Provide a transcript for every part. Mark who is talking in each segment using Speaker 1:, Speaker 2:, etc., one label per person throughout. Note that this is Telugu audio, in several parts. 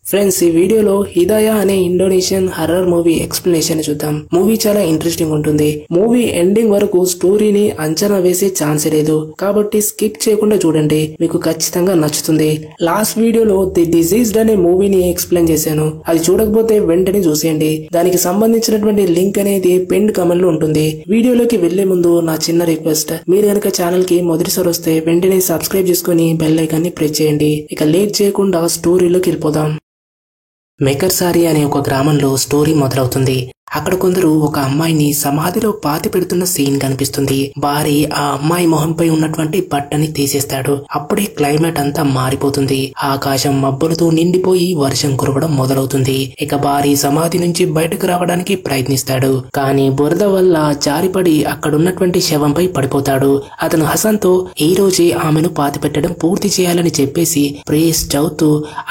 Speaker 1: ఫ్రెండ్స్ ఈ వీడియోలో హిదాయా అనే ఇండోనేషియన్ హర్రర్ మూవీ ఎక్స్ప్లెనేషన్ చూద్దాం. మూవీ చాలా ఇంట్రెస్టింగ్ ఉంటుంది. మూవీ ఎండింగ్ వరకు స్టోరీని అంచనా వేసే ఛాన్స్ లేదు, కాబట్టి స్కిప్ చేయకుండా చూడండి, మీకు ఖచ్చితంగా నచ్చుతుంది. లాస్ట్ వీడియోలో ది డిజీజ్డ్ అనే మూవీని ఎక్స్ప్లెయిన్ చేశాను. అది చూడకపోతే వెంటనే చూసేయండి. దానికి సంబంధించినటువంటి లింక్ అనేది పిన్ కమెంట్ లో ఉంటుంది. వీడియోలోకి వెళ్లే ముందు నా చిన్న రిక్వెస్ట్, మీరు కనుక ఛానల్ కి మొదటిసారి వస్తే వెంటనే సబ్స్క్రైబ్ చేసుకుని బెల్ ఐకాన్ ని ప్రెస్ చేయండి. ఇక లేట్ చేయకుండా స్టోరీలోకి వెళ్ళిపోదాం. మెకర్సారి అనే ఒక గ్రామంలో స్టోరీ మొదలవుతుంది. అక్కడ కొందరు ఒక అమ్మాయిని సమాధిలో పాతి పెడుతున్న సీన్ కనిపిస్తుంది. భారీ ఆ అమ్మాయి మొహంపై ఉన్నటువంటి బట్టని తీసేస్తాడు. అప్పుడే క్లైమేట్ అంతా మారిపోతుంది. ఆకాశం మబ్బులతో నిండిపోయి వర్షం కురవడం మొదలవుతుంది. ఇక భారీ సమాధి నుంచి బయటకు రావడానికి ప్రయత్నిస్తాడు, కానీ బురద వల్ల జారిపడి అక్కడున్నటువంటి శవంపై పడిపోతాడు. అతను హసన్ తో ఈ రోజే ఆమెను పాతి పెట్టడం పూర్తి చేయాలని చెప్పేసి ప్రేయర్స్ చదువుతూ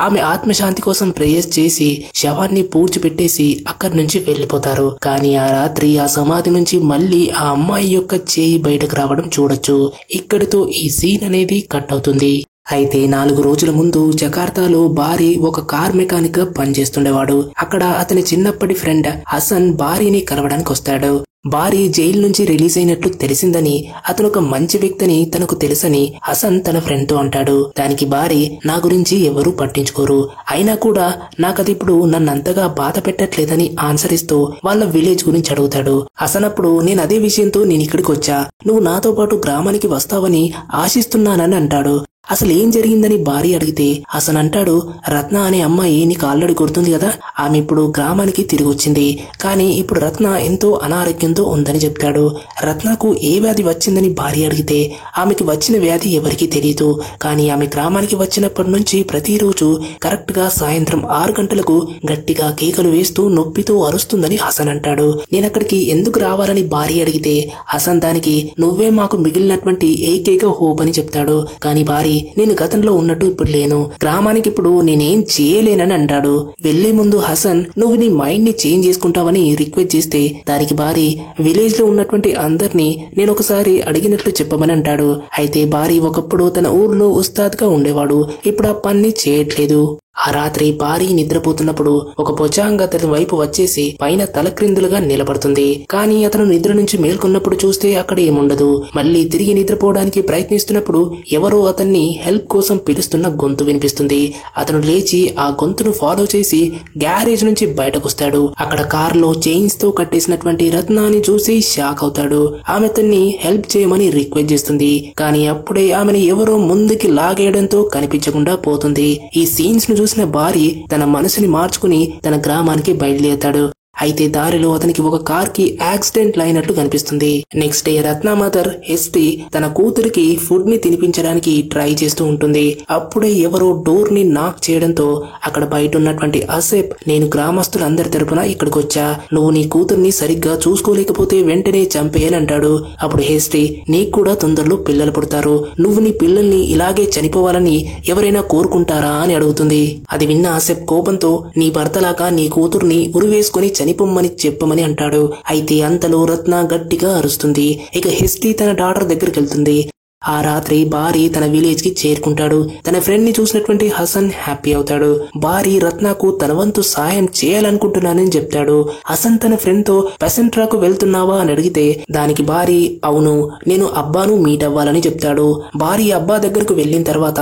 Speaker 1: ఆమె ఆత్మశాంతి కోసం ప్రేయర్స్ చేసి శవాన్ని పూడ్చిపెట్టేసి అక్కడి నుంచి వెళ్లిపోతాడు. కానీ ఆ రాత్రి ఆ సమాధి నుంచి మళ్ళీ ఆ అమ్మాయి యొక్క చేయి బయటకు రావడం చూడొచ్చు. ఇక్కడితో ఈ సీన్ అనేది కట్ అవుతుంది. అయితే 4 రోజుల ముందు జకార్తాలో భారీ ఒక కార్ మెకానిక్ గా పనిచేస్తుండేవాడు. అక్కడ అతని చిన్నప్పటి ఫ్రెండ్ హసన్ భారీని కలవడానికి వస్తాడు. భారీ జైలు నుంచి రిలీజ్ అయినట్లు తెలిసిందని, అతను ఒక మంచి వ్యక్తిని తనకు తెలుసని హసన్ తన ఫ్రెండ్ తో అంటాడు. దానికి భారీ, నా గురించి ఎవరూ పట్టించుకోరు, అయినా కూడా నాకది ఇప్పుడు నన్నంతగా బాధ పెట్టట్లేదని ఆన్సర్ ఇస్తూ వాళ్ళ విలేజ్ గురించి అడుగుతాడు. హసన్ అప్పుడు, నేను అదే విషయంతో నేను ఇక్కడికి వచ్చా, నువ్వు నాతో పాటు గ్రామానికి వస్తావని ఆశిస్తున్నానని అంటాడు. అసలు ఏం జరిగిందని భారీ అడిగితే హసన్ అంటాడు, రత్న అనే అమ్మాయి నీకు ఆల్రెడీ గుర్తుంది కదా, ఆమె ఇప్పుడు గ్రామానికి తిరిగి వచ్చింది. కానీ ఇప్పుడు రత్న ఎంతో అనారోగ్యంతో ఉందని చెప్తాడు. రత్నకు ఏ వ్యాధి వచ్చిందని భారీ అడిగితే ఆమెకి వచ్చిన వ్యాధి ఎవరికీ తెలియదు, కానీ ఆమె గ్రామానికి వచ్చినప్పటి నుంచి ప్రతిరోజు కరెక్ట్ గా సాయంత్రం 6 గంటలకు గట్టిగా కేకలు వేస్తూ నొప్పితో అరుస్తుందని హసన్ అంటాడు. నేనక్కడికి ఎందుకు రావాలని భారీ అడిగితే హసన్ దానికి నువ్వే మాకు మిగిలినటువంటి ఏకైక హోప్ అని చెప్తాడు. కానీ భారీ, నేను గతంలో ఉన్నట్టు ఇప్పుడు లేను, గ్రామానికి ఇప్పుడు నేనేం చేయలేనని అంటాడు. వెళ్లే ముందు హసన్, నువ్వు నీ మైండ్ ని చేంజ్ చేసుకుంటావని రిక్వెస్ట్ చేస్తే దానికి భారీ, విలేజ్ లో ఉన్నటువంటి అందరినీ నేను ఒకసారి అడిగినట్లు చెప్పమని అంటాడు. అయితే భారీ ఒకప్పుడు తన ఊర్లో ఉస్తాద్ గా ఉండేవాడు, ఇప్పుడు ఆ పని చేయట్లేదు. ఆ రాత్రి భారీ నిద్రపోతున్నప్పుడు ఒక పొచాంగ్ అతని వైపు వచ్చేసి పైన తలక్రిందులుగా నిలబడుతుంది. కానీ అతను నిద్ర నుంచి మేల్కొన్నప్పుడు చూస్తే అక్కడ ఏముండదు. మళ్ళీ తిరిగి నిద్రపోవడానికి ప్రయత్నిస్తున్నప్పుడు ఎవరో అతన్ని హెల్ప్ కోసం పిలుస్తున్న గొంతు వినిపిస్తుంది. అతను లేచి ఆ గొంతును ఫాలో చేసి గ్యారేజ్ నుంచి బయటకొస్తాడు. అక్కడ కారులో చైన్స్ తో కట్టేసినటువంటి రత్నాన్ని చూసి షాక్ అవుతాడు. ఆమె అతన్ని హెల్ప్ చేయమని రిక్వెస్ట్ చేస్తుంది, కానీ అప్పుడే ఆమెను ఎవరో ముందుకి లాగేయడంతో కనిపించకుండా పోతుంది. ఈ సీన్స్ ను చూసిన భారీ తన మనసుని మార్చుకుని తన గ్రామానికి బయలుదేరతాడు. అయితే దారిలో అతనికి ఒక కార్ కి యాక్సిడెంట్ అయినట్లు కనిపిస్తుంది. నెక్స్ట్ డే రత్న మదర్ హెస్టీ తన కూతురికి ఫుడ్ ని తినిపించడానికి ట్రై చేస్తూ ఉంటుంది. అప్పుడే ఎవరో డోర్ ని నాక్ చేయడంతో అక్కడ బయట ఉన్నటువంటి అసేప్, నేను గ్రామస్తులందరి తరపున ఇక్కడికి వచ్చా, నువ్వు నీ కూతుర్ని సరిగ్గా చూసుకోలేకపోతే వెంటనే చంపేయని అంటాడు. అప్పుడు హెస్టీ, నీకు కూడా తొందరలో పిల్లలు పుడతారు, నువ్వు నీ పిల్లల్ని ఇలాగే చనిపోవాలని ఎవరైనా కోరుకుంటారా అని అడుగుతుంది. అది విన్న అసేప్ కోపంతో, నీ భర్తలాగా నీ కూతుర్ని ఉరివేసుకుని చనిపోమ్మని చెప్పమని అంటాడు. అయితే అంతలో రత్న గట్టిగా అరుస్తుంది. ఇక హెస్టీ తన డాటర్ దగ్గరికి వెళ్తుంది. ఆ రాత్రి భారీ తన విలేజ్ కి చేరుకుంటాడు. తన ఫ్రెండ్ ని చూసినటువంటి హసన్ హ్యాపీ అవుతాడు. భారీ రత్నకు తన వంతు సాయం చేయాలనుకుంటున్నానని చెప్తాడు. హసన్ తన ఫ్రెండ్ తో పెసెంట్రాకు వెళ్తున్నావా అని అడిగితే దానికి భారీ, అవును, నేను అబ్బాను మీట్ అవ్వాలని చెప్తాడు. భారీ అబ్బా దగ్గరకు వెళ్లిన తర్వాత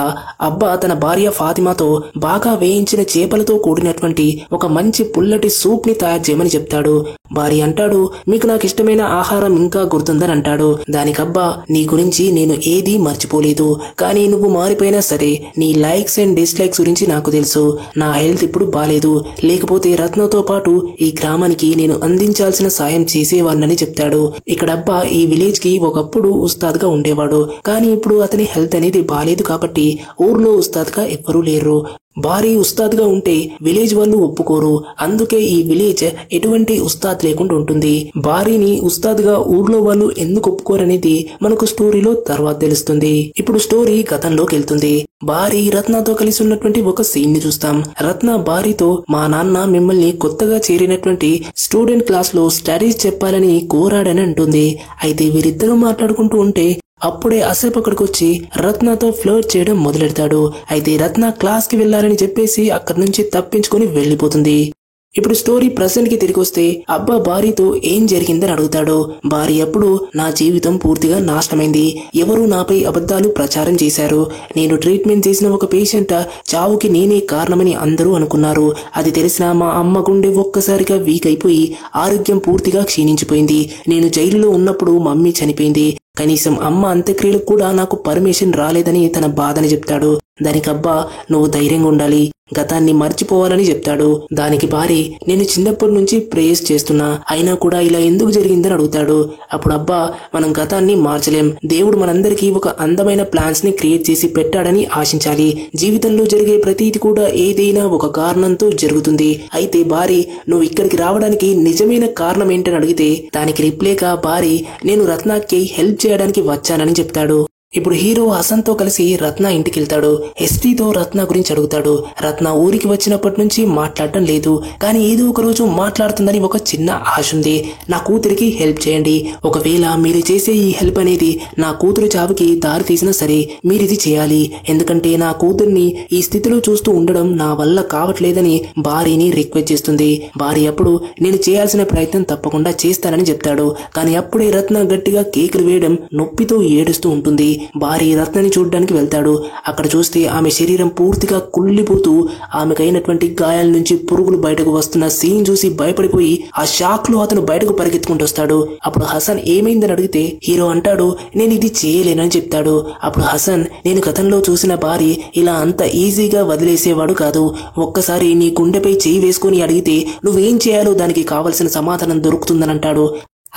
Speaker 1: అబ్బా తన భార్య ఫాతిమాతో బాగా వేయించిన చేపలతో కూడినటువంటి ఒక మంచి పుల్లటి సూప్ ని తయారు చేయమని చెప్తాడు. భారీ అంటాడు, మీకు నాకు ఇష్టమైన ఆహారం ఇంకా గుర్తుందని అంటాడు. దానికి అబ్బా, నీ గురించి నేను ఏదీ మర్చిపోలేదు, కానీ నువ్వు మారిపోయినా సరే నీ లైక్స్ అండ్ డిస్లైక్స్ గురించి నాకు తెలుసు, నా హెల్త్ ఇప్పుడు బాలేదు, లేకపోతే రత్నతో పాటు ఈ గ్రామానికి నేను అందించాల్సిన సాయం చేసేవాడినని చెప్తాడు. ఇక్కడ అబ్బా ఈ విలేజ్ కి ఒకప్పుడు ఉస్తాద్ గా ఉండేవాడు, కానీ ఇప్పుడు అతని హెల్త్ అనేది బాలేదు కాబట్టి ఊర్లో ఉస్తాద్ గా ఎవ్వరూ లేరు. భారీ ఉస్తాద్ గా ఉంటే విలేజ్ వాళ్ళు ఒప్పుకోరు, అందుకే ఈ విలేజ్ ఎటువంటి ఉస్తాద్ లేకుండా ఉంటుంది. భారీని ఉస్తాద్ గా ఊర్లో వాళ్ళు ఎందుకు ఒప్పుకోరనేది మనకు స్టోరీలో తర్వాత తెలుస్తుంది. ఇప్పుడు స్టోరీ గతంలోకి వెళ్తుంది. భారీ రత్నతో కలిసి ఉన్నటువంటి ఒక సీన్ ని చూస్తాం. రత్న భారీతో, మా నాన్న మిమ్మల్ని కొత్తగా చేరినటువంటి స్టూడెంట్ క్లాస్ లో స్టడీస్ చెప్పాలని కోరాడని అంటుంది. అయితే వీరిద్దరూ మాట్లాడుకుంటూ ఉంటే అప్పుడే అసేపు అక్కడికి వచ్చి రత్నతో ఫ్లర్ట్ చేయడం మొదలెడతాడు. అయితే రత్న క్లాస్ కి వెళ్లాలని చెప్పేసి అక్కడి నుంచి తప్పించుకొని వెళ్లిపోతుంది. ఇప్పుడు స్టోరీ ప్రెసెంట్ కి తిరిగి వస్తే అబ్బా భార్యతో ఏం జరిగిందని అడుగుతాడు. భార్య అప్పుడు నా జీవితం పూర్తిగా నాశనమైంది. ఎవరు నాపై అబద్ధాలు ప్రచారం చేశారు. నేను ట్రీట్మెంట్ చేసిన ఒక పేషెంట్ చావుకి నేనే కారణమని అందరూ అనుకున్నారు. అది తెలిసిన మా అమ్మ గుండె ఒక్కసారిగా వీక్ అయిపోయి ఆరోగ్యం పూర్తిగా క్షీణించిపోయింది. నేను జైలులో ఉన్నప్పుడు మమ్మీ చనిపోయింది. కనీసం అమ్మ అంత్యక్రియలకు కూడా నాకు పర్మిషన్ రాలేదని తన బాధని చెప్తాడు. దానికి అబ్బా నువ్వు ధైర్యంగా ఉండాలి, గతాన్ని మర్చిపోవాలని చెప్తాడు. దానికి భార్య నేను చిన్నప్పటి నుంచి ప్రేయర్స్ చేస్తున్నా, అయినా కూడా ఇలా ఎందుకు జరిగిందని అడుగుతాడు. అప్పుడు అబ్బా మనం గతాన్ని మార్చలేం, దేవుడు మనందరికీ ఒక అందమైన ప్లాన్స్ ని క్రియేట్ చేసి పెట్టాడని ఆశించాలి. జీవితంలో జరిగే ప్రతిది కూడా ఏదైనా ఒక కారణంతో జరుగుతుంది. అయితే భార్య నువ్వు ఇక్కడికి రావడానికి నిజమైన కారణం ఏంటని అడిగితే దానికి రిప్లైగా భార్య నేను రత్నాకి హెల్ప్ చేయడానికి వచ్చానని చెప్తాడు. ఇప్పుడు హీరో హసన్ తో కలిసి రత్న ఇంటికి వెళ్తాడు. ఎస్టీతో రత్న గురించి అడుగుతాడు. రత్న ఊరికి వచ్చినప్పటి నుంచి మాట్లాడటం లేదు, కానీ ఏదో ఒక రోజు మాట్లాడుతుందని ఒక చిన్న ఆశ ఉంది. నా కూతురికి హెల్ప్ చేయండి. ఒకవేళ మీరు చేసే ఈ హెల్ప్ అనేది నా కూతురు చావుకి దారి తీసినా సరే మీరిది చేయాలి. ఎందుకంటే నా కూతుర్ని ఈ స్థితిలో చూస్తూ ఉండడం నా వల్ల కావట్లేదని భార్యని రిక్వెస్ట్ చేస్తుంది. భార్య అప్పుడు నేను చేయాల్సిన ప్రయత్నం తప్పకుండా చేస్తానని చెప్తాడు. కానీ అప్పుడే రత్న గట్టిగా కేకులు వేయడం నొప్పితో ఏడుస్తూ ఉంటుంది. భార్య రత్నని చూడడానికి వెళ్తాడు. అక్కడ చూస్తే ఆమె శరీరం పూర్తిగా కుళ్ళిపోతూ ఆమెకైనటువంటి గాయాల నుంచి పురుగులు బయటకు వస్తున్న సీన్ చూసి భయపడిపోయి ఆ షాక్ లో అతను బయటకు పరిగెత్తుకుంటూ వస్తాడు. అప్పుడు హసన్ ఏమైందని అడిగితే హీరో అంటాడు నేను ఇది చేయలేనని చెప్తాడు. అప్పుడు హసన్ నేను గతంలో చూసిన భార్య ఇలా అంత ఈజీగా వదిలేసేవాడు కాదు. ఒక్కసారి నీ గుండెపై చేయి వేసుకుని అడిగితే నువ్వేం చేయాలో దానికి కావలసిన సమాధానం దొరుకుతుందని అంటాడు.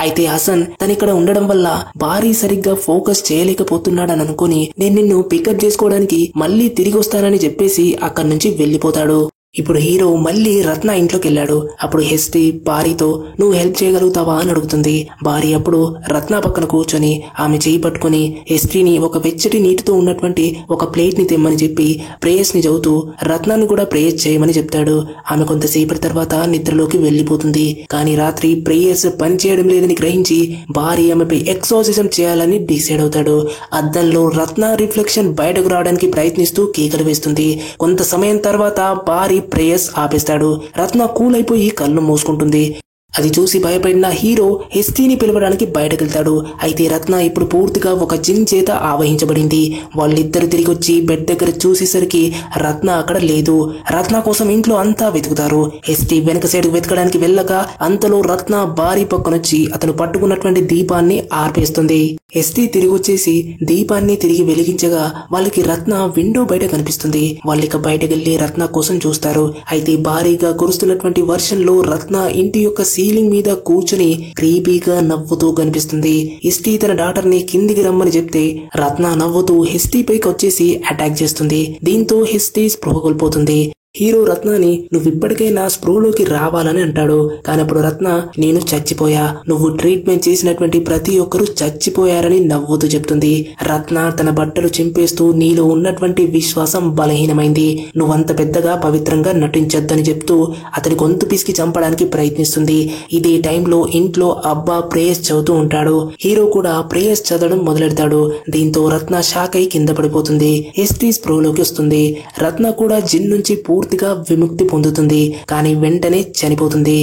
Speaker 1: అయితే హసన్ తనిక్కడ ఉండడం వల్ల భార్య సరిగ్గా ఫోకస్ చేయలేకపోతున్నాడని అనుకుని నేను నిన్ను పికప్ చేసుకోవడానికి మళ్ళీ తిరిగి వస్తానని చెప్పేసి అక్కడి నుంచి వెళ్లిపోతాడు. ఇప్పుడు హీరో మళ్ళీ రత్న ఇంట్లోకి వెళ్ళాడు. అప్పుడు హెస్టీ భార్యతో నువ్వు హెల్ప్ చేయగలుగుతావా అని అడుగుతుంది. భార్య అప్పుడు రత్న పక్కన కూర్చొని ఆమె చేయి పట్టుకుని హెస్టీని ఒక వెచ్చటి నీటితో ఉన్నటువంటి ఒక ప్లేట్ ని తెమ్మని చెప్పి ప్రేయర్స్ ని చదువుతూ రత్నాన్ని కూడా ప్రేయర్స్ చేయమని చెప్తాడు. ఆమె కొంతసేపటి తర్వాత నిద్రలోకి వెళ్లిపోతుంది. కానీ రాత్రి ప్రేయర్స్ పనిచేయడం లేదని గ్రహించి భార్య ఆమెపై ఎక్సార్సిజం చేయాలని డిసైడ్ అవుతాడు. అద్దంలో రత్న రిఫ్లెక్షన్ బయటకు రావడానికి ప్రయత్నిస్తూ కేకలు వేస్తుంది. కొంత సమయం తర్వాత భార్య ప్రేయర్స్ ఆపేస్తాడు. రత్న కూల్ అయిపోయి కళ్ళు మూసుకుంటుంది. అది చూసి భయపడిన హీరో హెస్టీని పిలవడానికి బయటకెళ్తాడు. అయితే రత్న ఇప్పుడు పూర్తిగా ఒక జిన్ చేత ఆవహించబడింది. వాళ్ళిద్దరు తిరిగి వచ్చి బెడ్ దగ్గర చూసేసరికి రత్న అక్కడ లేదు. రత్న కోసం ఇంట్లో అంతా వెతుకుతారు. హెస్టీ వెనక సైడ్ వెతకడానికి వెళ్ళగా అంతలో రత్న భార్య పక్కనొచ్చి అతను పట్టుకున్నటువంటి దీపాన్ని ఆర్పేస్తుంది. హెస్టీ తిరిగి వచ్చేసి దీపాన్ని తిరిగి వెలిగించగా వాళ్ళకి రత్న విండో బయట కనిపిస్తుంది. వాళ్ళిక బయటకెళ్లి రత్న కోసం చూస్తారు. అయితే భారీగా కురుస్తున్నటువంటి వర్షంలో రత్న ఇంటి యొక్క సీలింగ్ మీద కూర్చుని క్రీపీగా నవ్వుతూ కనిపిస్తుంది. హెస్టీ తన డాటర్ ని కిందికి రమ్మని చెప్తే రత్న నవ్వుతూ హెస్టీ పైకి వచ్చేసి అటాక్ చేస్తుంది. దీంతో హెస్టీ స్పృహ కోల్పోతుంది. హీరో రత్నాని నువ్విప్పటికైనా స్ప్రోలోకి రావాలని అంటాడు. కానప్పుడు రత్న నేను చచ్చిపోయా, నువ్వు ట్రీట్మెంట్ చేసినటువంటి ప్రతి ఒక్కరూ చచ్చిపోయారని నవ్వుతూ చెప్తుంది. రత్న తన బట్టలు చింపేస్తూ నీలో ఉన్నటువంటి విశ్వాసం బలహీనమైంది, నువ్వంత పెద్దగా పవిత్రంగా నటించొద్దని చెప్తూ అతని గొంతు పిసికి చంపడానికి ప్రయత్నిస్తుంది. ఇదే టైంలో ఇంట్లో అబ్బా ప్రేయర్స్ చదువుతూ ఉంటాడు. హీరో కూడా ప్రేయర్స్ చదవడం మొదలెడతాడు. దీంతో రత్న షాక్ అయి కింద పడిపోతుంది. ఎస్టీ స్ప్రోలోకి వస్తుంది. రత్న కూడా జిన్ నుంచి పూర్తిగా విముక్తి పొందుతుంది. కానీ వెంటనే చనిపోతుంది.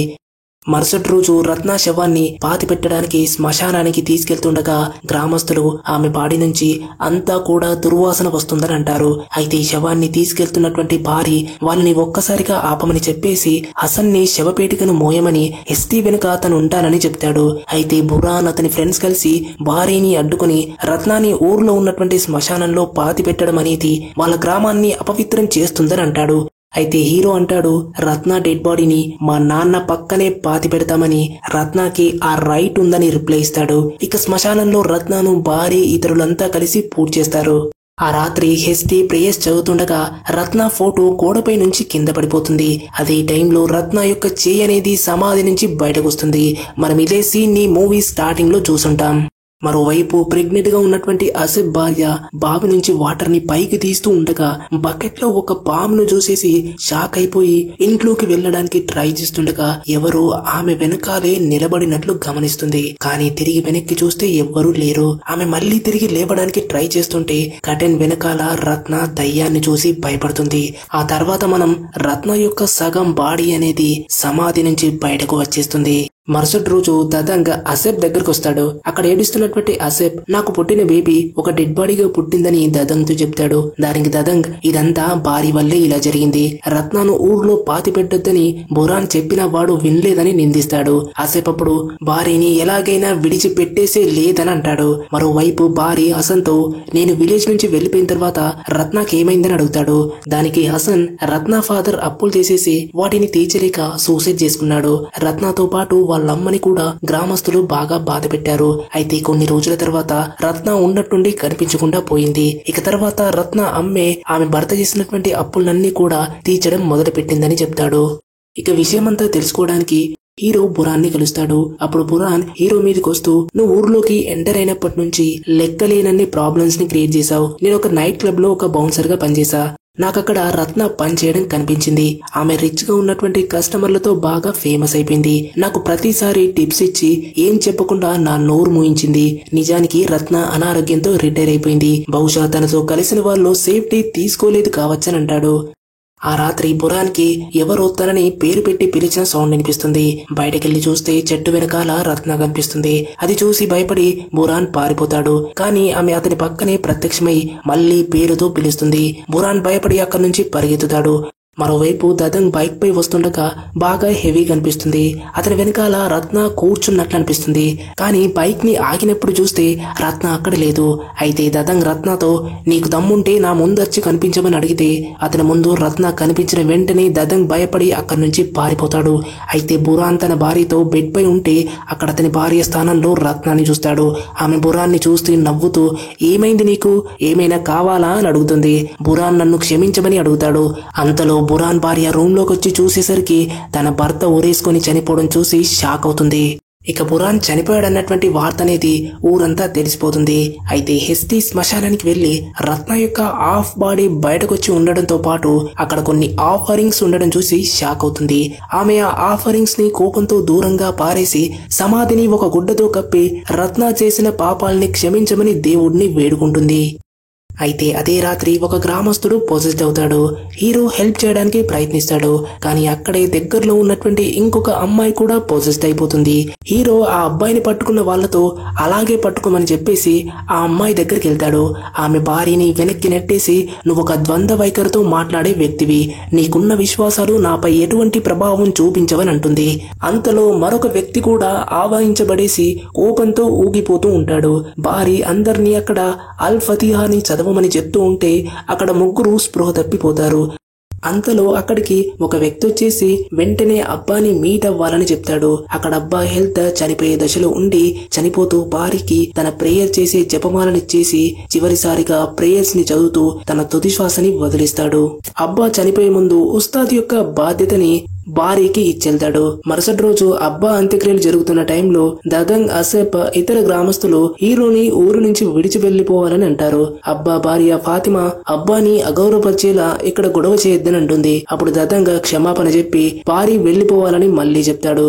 Speaker 1: మరుసటి రోజు రత్న శవాన్ని పాతి పెట్టడానికి శ్మశానానికి తీసుకెళ్తుండగా గ్రామస్తులు ఆమె బాడీ నుంచి అంతా కూడా దుర్వాసన వస్తుందని అంటారు. అయితే ఈ శవాన్ని తీసుకెళ్తున్నటువంటి భార్య వాళ్ళని ఒక్కసారిగా ఆపమని చెప్పేసి హసన్ ని శవపేటికను మోయమని ఎస్టీ వెనుక అతను ఉంటానని చెప్తాడు. అయితే బురాన్ అతని ఫ్రెండ్స్ కలిసి భార్యని అడ్డుకుని రత్నాన్ని ఊర్లో ఉన్నటువంటి శ్మశానంలో పాతి పెట్టడం అనేది వాళ్ళ గ్రామాన్ని అపవిత్రం చేస్తుందని అంటాడు. అయితే హీరో అంటాడు రత్న డెడ్ బాడీని మా నాన్న పక్కనే పాతి పెడతామని. రత్నకి ఆ రైట్ ఉందని రిప్లై ఇస్తాడు. ఇక శ్మశానంలో రత్నను భార్య ఇతరులంతా కలిసి పూజ చేస్తారు. ఆ రాత్రి హెస్టీ ప్రేయర్స్ చదువుతుండగా రత్న ఫోటో గోడపై నుంచి కింద పడిపోతుంది. అదే టైంలో రత్న యొక్క చేయి అనేది సమాధి నుంచి బయటకు వస్తుంది. మనం ఇదే సీన్ ని మూవీ స్టార్టింగ్ లో చూసుంటాం. మరోవైపు ప్రెగ్నెంట్ గా ఉన్నటువంటి ఆసిఫ్ భార్య బావి నుంచి వాటర్ ని పైకి తీస్తూ ఉండగా బకెట్ లో ఒక పామును చూసేసి షాక్ అయిపోయి ఇంట్లోకి వెళ్ళడానికి ట్రై చేస్తుండగా ఎవరో ఆమె వెనకాలే నిలబడినట్లు గమనిస్తుంది. కానీ తిరిగి వెనక్కి చూస్తే ఎవ్వరూ లేరు. ఆమె మళ్లీ తిరిగి లేవడానికి ట్రై చేస్తుంటే కటెన్ వెనకాల రత్న దయ్యాన్ని చూసి భయపడుతుంది. ఆ తర్వాత మనం రత్న యొక్క సగం బాడీ అనేది సమాధి నుంచి బయటకు వచ్చేస్తుంది. మరుసటి రోజు దదంగ్ ఆసిఫ్ దగ్గరకు వస్తాడు. అక్కడ ఏడుస్తున్నటువంటి ఆసిఫ్ నాకు పుట్టిన బేబీ ఒక డెడ్ బాడీగా పుట్టిందని దదంగ్ తో చెప్తాడు. దానికి దదంగ్ ఇదంతా భారీ వల్లే ఇలా జరిగింది, రత్నాను ఊర్లో పాతి పెట్టొద్దని బురాన్ చెప్పినా వాడు వినలేదని నిందిస్తాడు. ఆసిఫ్ అప్పుడు భార్యని ఎలాగైనా విడిచిపెట్టేసే లేదని అంటాడు. మరోవైపు భార్య హసన్ తో నేను విలేజ్ నుంచి వెళ్లిపోయిన తర్వాత రత్నాకి ఏమైందని అడుగుతాడు. దానికి హసన్ రత్న ఫాదర్ అప్పులు చేసేసి వాటిని తీర్చలేక సూసైడ్ చేసుకున్నాడు. రత్నతో పాటు వాళ్ళమ్మని కూడా గ్రామస్తులు బాగా బాధ పెట్టారు. అయితే కొన్ని రోజుల తర్వాత రత్న ఉన్నట్టుండి కనిపించకుండా పోయింది. ఇక తర్వాత రత్న అమ్మే ఆమె భర్త చేసినటువంటి అప్పులన్నీ కూడా తీర్చడం మొదలు పెట్టిందని చెప్తాడు. ఇక విషయమంతా తెలుసుకోవడానికి హీరో బురాన్ ని కలుస్తాడు. అప్పుడు బురాన్ హీరో మీదకి వస్తూ నువ్వు ఊర్లోకి ఎంటర్ అయినప్పటి నుంచి లెక్కలేనన్ని ప్రాబ్లమ్స్ ని క్రియేట్ చేశావు. నేను ఒక నైట్ క్లబ్ లో ఒక బౌన్సర్ గా పనిచేశా. నాకక్కడ రత్న పని చేయడం కనిపించింది. ఆమె రిచ్ గా ఉన్నటువంటి కస్టమర్లతో బాగా ఫేమస్ అయిపోయింది. నాకు ప్రతిసారి టిప్స్ ఇచ్చి ఏం చెప్పకుండా నా నోరు మూయించింది. నిజానికి రత్న అనారోగ్యంతో రిటైర్ అయిపోయింది. బహుశా తనతో కలిసిన వాళ్ళు సేఫ్టీ తీసుకోలేదు కావచ్చని అంటాడు. ఆ రాత్రి బురాన్ కి ఎవరో తనని పేరు పెట్టి పిలిచిన సౌండ్ వినిపిస్తుంది. బయటకెళ్లి చూస్తే చెట్టు వెనకాల రత్న కనిపిస్తుంది. అది చూసి భయపడి బురాన్ పారిపోతాడు. కానీ ఆమె అతని పక్కనే ప్రత్యక్షమై మళ్లీ పేరుతో పిలుస్తుంది. బురాన్ భయపడి అక్కడి నుంచి పరిగెత్తుతాడు. మరోవైపు దదంగ్ బైక్ పై వస్తుండగా బాగా హెవీ కనిపిస్తుంది. అతని వెనకాల రత్న కూర్చున్నట్లు అనిపిస్తుంది. కానీ బైక్ ని ఆగినప్పుడు చూస్తే రత్న అక్కడ లేదు. అయితే దదంగ్ రత్నతో నీకు దమ్ముంటే నా ముందొచ్చి కనిపించమని అడిగితే అతని ముందు రత్న కనిపించిన వెంటనే దదంగ్ భయపడి అక్కడి నుంచి పారిపోతాడు. అయితే బురాన్ తన భార్యతో బెడ్ పై ఉంటే అక్కడ అతని భార్య స్థానంలో రత్నాన్ని చూస్తాడు. ఆమె బురాన్ని చూస్తూ నవ్వుతూ ఏమైంది నీకు, ఏమైనా కావాలా అని అడుగుతుంది. బురాన్ నన్ను క్షమించమని అడుగుతాడు. అంతలో బురాన్ భార్య రూమ్ లోకి వచ్చి చూసేసరికి తన భర్త ఊరేసుకొని చనిపోవడం చూసి షాక్ అవుతుంది. ఇక బురాన్ చనిపోయాడన్నటువంటి వార్త అనేది ఊరంతా తెలిసిపోతుంది. అయితే హెస్టీ శ్మశానానికి వెళ్లి రత్న యొక్క హాఫ్ బాడీ బయటకొచ్చి ఉండడంతో పాటు అక్కడ కొన్ని ఆఫరింగ్స్ ఉండడం చూసి షాక్ అవుతుంది. ఆమె ఆ ఆఫరింగ్స్ ని కోపంతో దూరంగా పారేసి సమాధిని ఒక గుడ్డతో కప్పి రత్న చేసిన పాపాల్ని క్షమించమని దేవుడిని వేడుకుంటుంది. అయితే అదే రాత్రి ఒక గ్రామస్తుడు పొజెస్డ్ అవుతాడు. హీరో హెల్ప్ చేయడానికి ప్రయత్నిస్తాడు. కానీ అక్కడే దగ్గరలో ఉన్నటువంటి ఇంకొక అమ్మాయి కూడా పొజెస్డ్ అయిపోతుంది. హీరో ఆ అబ్బాయిని పట్టుకున్న వాళ్లతో అలాగే పట్టుకోమని చెప్పేసి ఆ అమ్మాయి దగ్గరికి వెళ్తాడు. ఆమె భార్యని వెనక్కి నెట్టేసి నువ్వు ఒక ద్వంద్వ వైఖరితో మాట్లాడే వ్యక్తివి, నీకున్న విశ్వాసాలు నాపై ఎటువంటి ప్రభావం చూపించవని అంటుంది. అంతలో మరొక వ్యక్తి కూడా ఆవాహించబడేసి కోపంతో ఊగిపోతూ ఉంటాడు. భార్య అందరినీ అక్కడ అల్ ఫతిహాని చదవమని చెప్తూ ఉంటే అక్కడ ముగ్గురు స్పృహ తప్పిపోతారు. అంతలో అక్కడికి ఒక వ్యక్తి వచ్చేసి వెంటనే అబ్బాని మీట్ అవ్వాలని చెప్తాడు. అక్కడ అబ్బా హెల్త్ చనిపోయే దశలో ఉండి చనిపోతూ భార్యకి తన ప్రేయర్ చేసే జపమాలని చేసి చివరిసారిగా ప్రేయర్స్ ని చదువుతూ తన తుది శ్వాసని వదిలిస్తాడు. అబ్బా చనిపోయే ముందు ఉస్తాద్ యొక్క బాధ్యతని భార్యకి ఇచ్చెళ్తాడు. మరుసటి రోజు అబ్బా అంత్యక్రియలు జరుగుతున్న టైంలో దదంగ్, ఆసిఫ్ ఇతర గ్రామస్తులు హీరోని ఊరు నుంచి విడిచి వెళ్లిపోవాలని అంటారు. అబ్బా భార్య ఫాతిమా అబ్బాని అగౌరవపరిచేలా ఇక్కడ గొడవ చేయొద్దని అంటుంది. అప్పుడు దదంగ్ క్షమాపణ చెప్పి భార్య వెళ్లిపోవాలని మళ్లీ చెప్తాడు.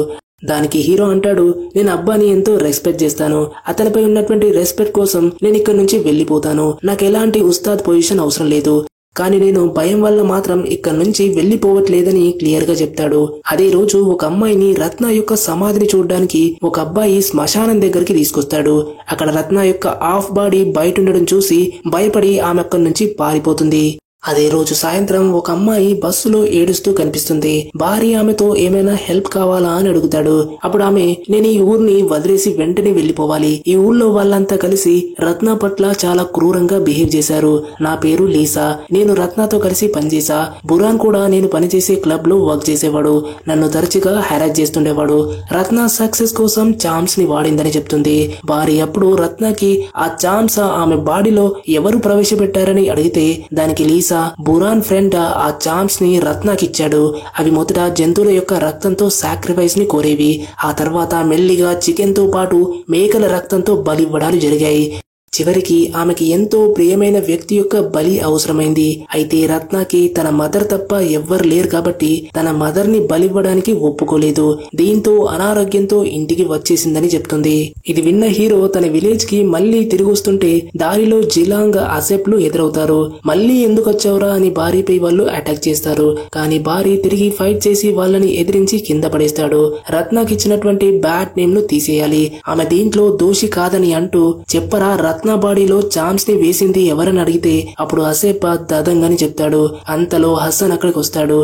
Speaker 1: దానికి హీరో అంటాడు, నేను అబ్బాని ఎంతో రెస్పెక్ట్ చేస్తాను, అతనిపై ఉన్నటువంటి రెస్పెక్ట్ కోసం నేను ఇక్కడి నుంచి వెళ్లిపోతాను, నాకు ఎలాంటి ఉస్తాద్ పొజిషన్ అవసరం లేదు, కానీ నేను భయం వల్ల మాత్రం ఇక్కడి నుంచి వెళ్లిపోవట్లేదని క్లియర్ గా చెప్తాడు. అదే రోజు ఒక అమ్మాయిని రత్న యొక్క సమాధిని చూడడానికి ఒక అబ్బాయి శ్మశానం దగ్గరికి తీసుకొస్తాడు. అక్కడ రత్న యొక్క హాఫ్ బాడీ బయట ఉండడం చూసి భయపడి ఆమె అక్కడి నుంచి పారిపోతుంది. అదే రోజు సాయంత్రం ఒక అమ్మాయి బస్సులో ఏడుస్తూ కనిపిస్తుంది. భార్య ఆమెతో ఏమైనా హెల్ప్ కావాలా అని అడుగుతాడు. అప్పుడు ఆమె నేను ఈ ఊరిని వదిలేసి వెంటనే వెళ్లిపోవాలి, ఈ ఊళ్ళో వాళ్ళంతా కలిసి రత్న పట్ల చాలా క్రూరంగా బిహేవ్ చేశారు, నా పేరు లీసా, నేను రత్నతో కలిసి పనిచేసా, బురాన్ కూడా నేను పనిచేసే క్లబ్ లో వర్క్ చేసేవాడు, నన్ను తరచుగా హెరాస్ చేస్తుండేవాడు, రత్న సక్సెస్ కోసం చామ్స్ ని వాడిందని చెప్తుంది. భార్య అప్పుడు రత్నకి ఆ చామ్స్ ఆమె బాడీలో ఎవరు ప్రవేశపెట్టారని అడిగితే దానికి లీసా తెలుసా, బురాన్ ఫ్రెండ్ ఆ చామ్స్ ని రత్నాకిచ్చాడు. అవి మొదట జంతువుల యొక్క రక్తంతో సాక్రిఫైస్ ని కోరేవి. ఆ తర్వాత మెల్లిగా చికెన్ తో పాటు మేకల రక్తంతో బలివ్వడాలు జరిగాయి. చివరికి ఆమెకి ఎంతో ప్రియమైన వ్యక్తి యొక్క బలి అవసరమైంది. అయితే రత్నకి తన మదర్ తప్ప ఎవ్వరు లేరు కాబట్టి తన మదర్ ని బలివ్వడానికి ఒప్పుకోలేదు. దీంతో అనారోగ్యంతో ఇంటికి వచ్చేసిందని చెప్తుంది. ఇది విన్న హీరో తన విలేజ్ కి మళ్లీ తిరిగి వస్తుంటే దారిలో జిలాంగ్, అసెప్ లు ఎదురవుతారు. మళ్లీ ఎందుకు వచ్చావురా అని భార్యపై వాళ్ళు అటాక్ చేస్తారు. కానీ భార్య తిరిగి ఫైట్ చేసి వాళ్ళని ఎదిరించి కింద పడేస్తాడు. రత్నకి ఇచ్చినటువంటి బ్యాడ్ నేమ్ ను తీసేయాలి, ఆమె దీంట్లో దోషి కాదని అంటూ చెప్పరా రత్న బాడీలో చామ్స్ ని వేసింది ఎవరని అడిగితే అప్పుడు అసేఫ్ దదంగ్ అని చెప్తాడు. అంతలో హసన్ అక్కడికి వస్తాడు.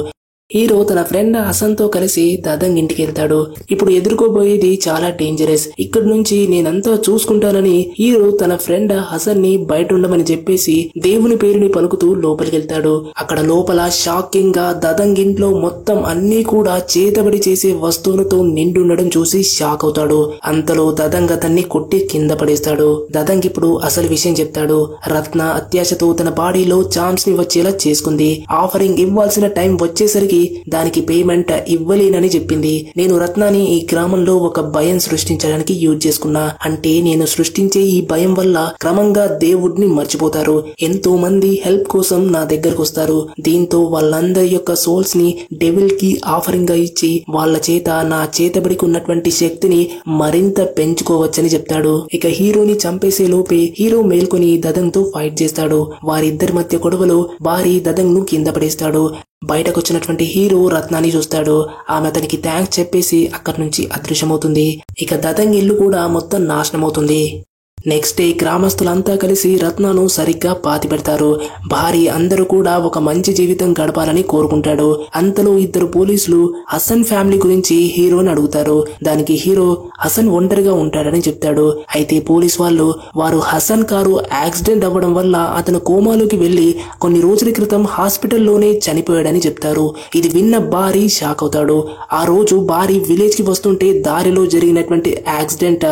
Speaker 1: హీరో తన ఫ్రెండ్ హసన్ తో కలిసి దదంగ్ ఇంటికి వెళ్తాడు. ఇప్పుడు ఎదుర్కోబోయేది చాలా డేంజరస్. ఇక్కడి నుంచి నేనంతా చూసుకుంటానని హీరో తన ఫ్రెండ్ హసన్ ని బయట ఉండమని చెప్పేసి దేవుని పేరుని పలుకుతూ లోపలికి వెళ్తాడు. అక్కడ లోపల షాకింగ్ గా దదంగ్ ఇంట్లో మొత్తం అన్ని కూడా చేతబడి చేసే వస్తువులతో నిండుండడం చూసి షాక్ అవుతాడు. అంతలో దదంగ్ అతన్ని కొట్టి కింద పడేస్తాడు. దదంగ్ ఇప్పుడు అసలు విషయం చెప్తాడు. రత్న అత్యాశతో తన బాడీలో చామ్స్ ని వచ్చేలా చేసుకుంది. ఆఫరింగ్ ఇవ్వాల్సిన టైం వచ్చేసరికి దానికి పేమెంట్ ఇవ్వలేనని చెప్పింది. నేను రత్నాని ఈ గ్రామంలో ఒక భయం సృష్టించడానికి యూజ్ చేసుకున్నా. అంటే నేను సృష్టించే ఈ భయం వల్ల క్రమంగా దేవుడిని మర్చిపోతారు. ఎంతో మంది హెల్ప్ కోసం నా దగ్గరకు వస్తారు. దీంతో వాళ్ళందరి యొక్క సోల్స్ ని డెవిల్ కి ఆఫరింగ్ గా ఇచ్చి వాళ్ళ చేత నా చేతబడికి ఉన్నటువంటి శక్తిని మరింత పెంచుకోవచ్చని చెప్తాడు. ఇక హీరోని చంపేసే లోపే హీరో మేల్కొని దదంగ్ తో ఫైట్ చేస్తాడు. వారిద్దరి మధ్య గొడవలో భారీ దదంగ్ ను కింద పడేస్తాడు. బయటకు వచ్చినటువంటి హీరో రత్నాన్ని చూస్తాడు. ఆమె అతనికి థ్యాంక్స్ చెప్పేసి అక్కడి నుంచి అదృశ్యమవుతుంది. ఇక దదంగ్ ఇల్లు కూడా మొత్తం నాశనమవుతుంది. నెక్స్ట్ డే గ్రామస్తులంతా కలిసి రత్నను సరిగ్గా పాతి పెడతారు. భార్య అందరూ కూడా ఒక మంచి జీవితం గడపాలని కోరుకుంటాడు. అంతలో ఇద్దరు పోలీసులు హసన్ ఫ్యామిలీ గురించి హీరోని అడుగుతారు. దానికి హీరో హసన్ ఒంటరిగా ఉంటాడని చెప్తాడు. అయితే పోలీస్ వాళ్ళు వారు హసన్ కారు యాక్సిడెంట్ అవ్వడం వల్ల అతను కోమాలోకి వెళ్లి కొన్ని రోజుల క్రితం హాస్పిటల్లోనే చనిపోయాడని చెప్తారు. ఇది విన్న భారీ షాక్ అవుతాడు. ఆ రోజు భారీ విలేజ్ కి వస్తుంటే దారిలో జరిగినటువంటి యాక్సిడెంట్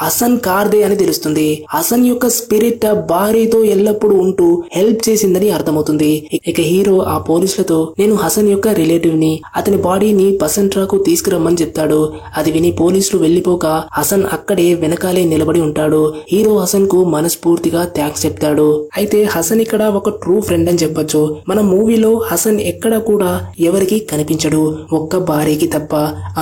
Speaker 1: హసన్ కార్దే అని తెలుస్తుంది. హసన్ యొక్క స్పిరిట్ భార్యతో ఎల్లప్పుడూ ఉంటూ హెల్ప్ చేసిందని అర్థమవుతుంది. ఇక హీరో ఆ పోలీసులతో నేను హసన్ యొక్క రిలేటివ్ ని, అతని బాడీని పసంట్రాకు తీసుకురమ్మని చెప్తాడు. అది విని పోలీసులు వెళ్లిపోక హసన్ అక్కడే వెనకాలే నిలబడి ఉంటాడు. హీరో హసన్ కు మనస్ఫూర్తిగా థ్యాంక్స్ చెప్తాడు. అయితే హసన్ ఇక్కడ ఒక ట్రూ ఫ్రెండ్ అని చెప్పొచ్చు. మన మూవీలో హసన్ ఎక్కడ కూడా ఎవరికి కనిపించడు, ఒక్క భార్యకి తప్ప.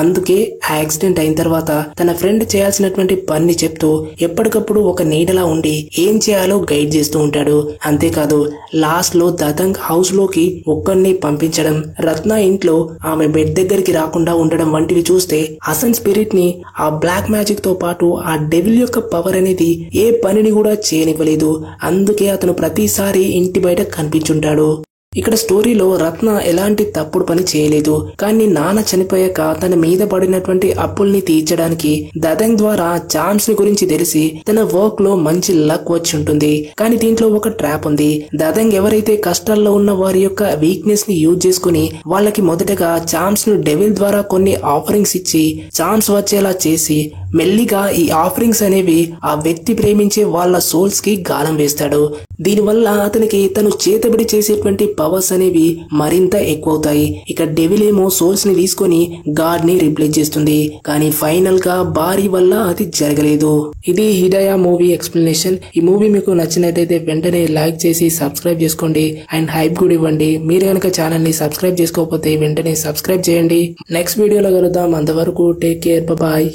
Speaker 1: అందుకే యాక్సిడెంట్ అయిన తర్వాత తన ఫ్రెండ్ చేయాల్సినటువంటి పని చెప్తూ ఎప్పటికప్పుడు ఒక నీడలా ఉండి ఏం చేయాలో గైడ్ చేస్తూ ఉంటాడు. అంతేకాదు లాస్ట్ లో దదంగ్ హౌస్ లోకి ఒక్కడిని పంపించడం, రత్న ఇంట్లో ఆమె బెడ్ దగ్గరికి రాకుండా ఉండడం వంటివి చూస్తే హసన్ స్పిరిట్ ని ఆ బ్లాక్ మ్యాజిక్ తో పాటు ఆ డెవిల్ యొక్క పవర్ అనేది ఏ పనిని కూడా చేయనివ్వలేదు. అందుకే అతను ప్రతిసారి ఇంటి బయట కనిపించుంటాడు. ఇక్కడ స్టోరీలో రత్న ఎలాంటి తప్పుడు పని చేయలేదు. కానీ నాన్న చనిపోయాక తన మీద పడినటువంటి అప్పుల్ని తీర్చడానికి దదంగ్ ద్వారా చామ్స్ ని గురించి తెలిసి తన వర్క్ లో మంచి లక్ వచ్చి ఉంటుంది. కానీ దీంట్లో ఒక ట్రాప్ ఉంది. దదంగ్ ఎవరైతే కష్టాల్లో ఉన్న వారి యొక్క వీక్నెస్ ని యూజ్ చేసుకుని వాళ్ళకి మొదటగా చామ్స్ ను డెవిల్ ద్వారా కొన్ని ఆఫరింగ్స్ ఇచ్చి చామ్స్ వచ్చేలా చేసి మెల్లిగా ఈ ఆఫరింగ్స్ అనేవి ఆ వ్యక్తి ప్రేమించే వాళ్ళ సోల్స్ కి గాలం వేస్తాడు. దీనివల్ల అతనికి తను చేతబడి చేసేటువంటి పవర్స్ అనేవి మరింత ఎక్కువ అవుతాయి. ఇక డెవిల్ ఏమో సోల్స్ ని తీసుకొని గాడ్ ని రిప్లేస్ చేస్తుంది. కానీ ఫైనల్ గా భారీ వల్ల అది జరగలేదు. ఇది హిదయా మూవీ ఎక్స్ప్లెనేషన్. ఈ మూవీ మీకు నచ్చినట్టయితే వెంటనే లైక్ చేసి సబ్స్క్రైబ్ చేసుకోండి అండ్ హైప్ కూడా ఇవ్వండి. మీరు కనుక ఛానల్ ని సబ్స్క్రైబ్ చేసుకోకపోతే వెంటనే సబ్స్క్రైబ్ చేయండి. నెక్స్ట్ వీడియోలో కలుద్దాం. అంతవరకు టేక్ కేర్, బాయ్.